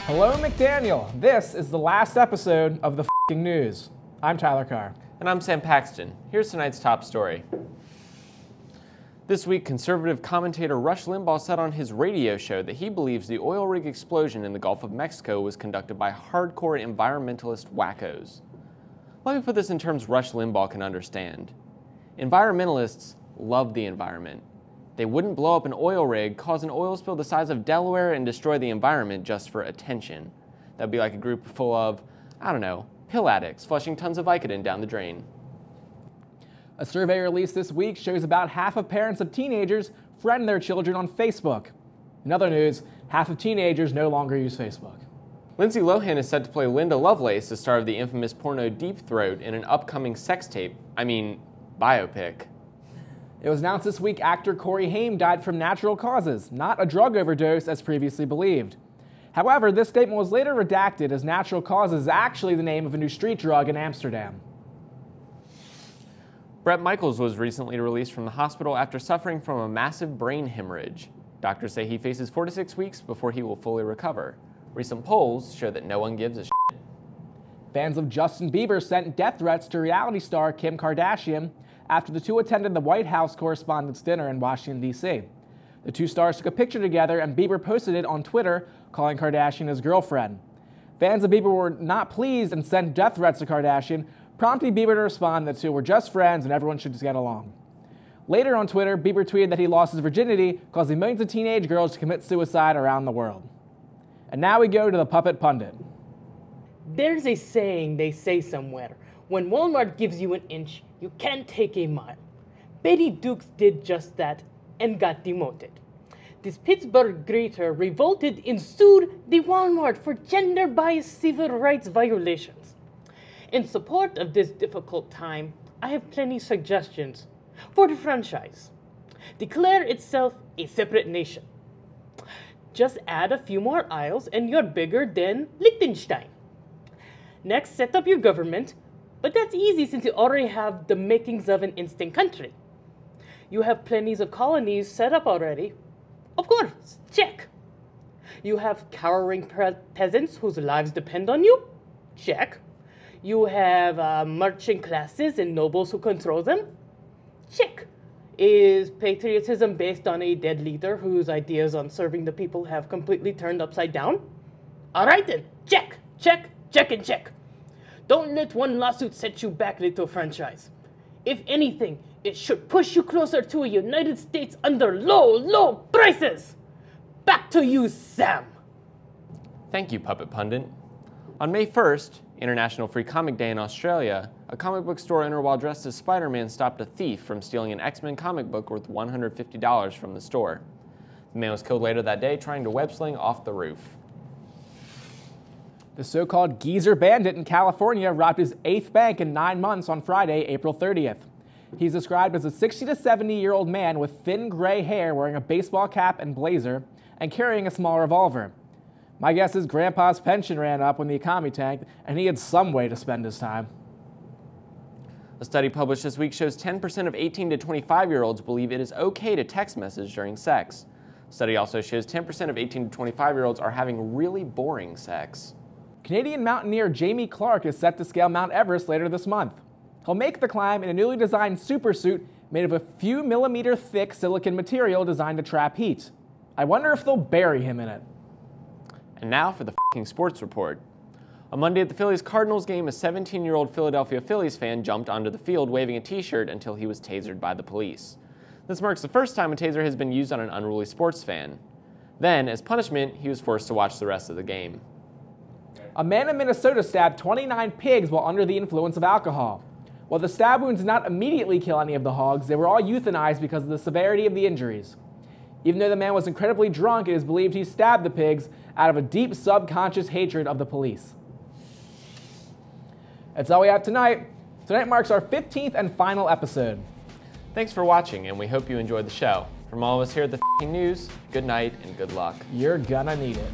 Hello, McDaniel. This is the last episode of the f***ing news. I'm Tyler Carr. And I'm Sam Paxton. Here's tonight's top story. This week, conservative commentator Rush Limbaugh said on his radio show that he believes the oil rig explosion in the Gulf of Mexico was conducted by hardcore environmentalist wackos. Let me put this in terms Rush Limbaugh can understand. Environmentalists love the environment. They wouldn't blow up an oil rig, cause an oil spill the size of Delaware, and destroy the environment just for attention. That'd be like a group full of, I don't know, pill addicts flushing tons of Vicodin down the drain. A survey released this week shows about half of parents of teenagers friend their children on Facebook. In other news, half of teenagers no longer use Facebook. Lindsay Lohan is set to play Linda Lovelace, the star of the infamous porno Deep Throat, in an upcoming biopic. It was announced this week actor Corey Haim died from natural causes, not a drug overdose as previously believed. However, this statement was later redacted as natural causes is actually the name of a new street drug in Amsterdam. Bret Michaels was recently released from the hospital after suffering from a massive brain hemorrhage. Doctors say he faces 4 to 6 weeks before he will fully recover. Recent polls show that no one gives a shit. Fans of Justin Bieber sent death threats to reality star Kim Kardashian after the two attended the White House Correspondents' Dinner in Washington, D.C. The two stars took a picture together and Bieber posted it on Twitter, calling Kardashian his girlfriend. Fans of Bieber were not pleased and sent death threats to Kardashian, prompting Bieber to respond that the two were just friends and everyone should just get along. Later on Twitter, Bieber tweeted that he lost his virginity, causing millions of teenage girls to commit suicide around the world. And now we go to the Puppet Pundit. There's a saying they say somewhere, when Walmart gives you an inch, you can't take a mile. Betty Dukes did just that and got demoted. This Pittsburgh greeter revolted and sued the Walmart for gender-biased civil rights violations. In support of this difficult time, I have plenty suggestions for the franchise. Declare itself a separate nation. Just add a few more aisles and you're bigger than Liechtenstein. Next, set up your government, but that's easy since you already have the makings of an instant country. You have plenty of colonies set up already. Of course, check. You have cowering peasants whose lives depend on you. Check. You have merchant classes and nobles who control them. Check. Is patriotism based on a dead leader whose ideas on serving the people have completely turned upside down? All right then, check, check, check, and check. Don't let one lawsuit set you back, little franchise. If anything, it should push you closer to a United States under low, low prices. Back to you, Sam. Thank you, Puppet Pundit. On May 1st, International Free Comic Day in Australia, a comic book store owner while dressed as Spider-Man stopped a thief from stealing an X-Men comic book worth $150 from the store. The man was killed later that day trying to web sling off the roof. The so-called Geezer Bandit in California robbed his 8th bank in 9 months on Friday, April 30th. He's described as a 60 to 70-year-old man with thin gray hair wearing a baseball cap and blazer and carrying a small revolver. My guess is Grandpa's pension ran up when the economy tanked and he had some way to spend his time. A study published this week shows 10% of 18 to 25-year-olds believe it is okay to text message during sex. The study also shows 10% of 18 to 25-year-olds are having really boring sex. Canadian mountaineer Jamie Clark is set to scale Mount Everest later this month. He'll make the climb in a newly designed supersuit made of a few millimeter thick silicon material designed to trap heat. I wonder if they'll bury him in it. And now for the f***ing sports report. On Monday at the Phillies-Cardinals game, a 17-year-old Philadelphia Phillies fan jumped onto the field waving a t-shirt until he was tasered by the police. This marks the first time a taser has been used on an unruly sports fan. Then, as punishment, he was forced to watch the rest of the game. A man in Minnesota stabbed 29 pigs while under the influence of alcohol. While the stab wounds did not immediately kill any of the hogs, they were all euthanized because of the severity of the injuries. Even though the man was incredibly drunk, it is believed he stabbed the pigs out of a deep subconscious hatred of the police. That's all we have tonight. Tonight marks our 15th and final episode. Thanks for watching, and we hope you enjoyed the show. From all of us here at the f***ing news, good night and good luck. You're gonna need it.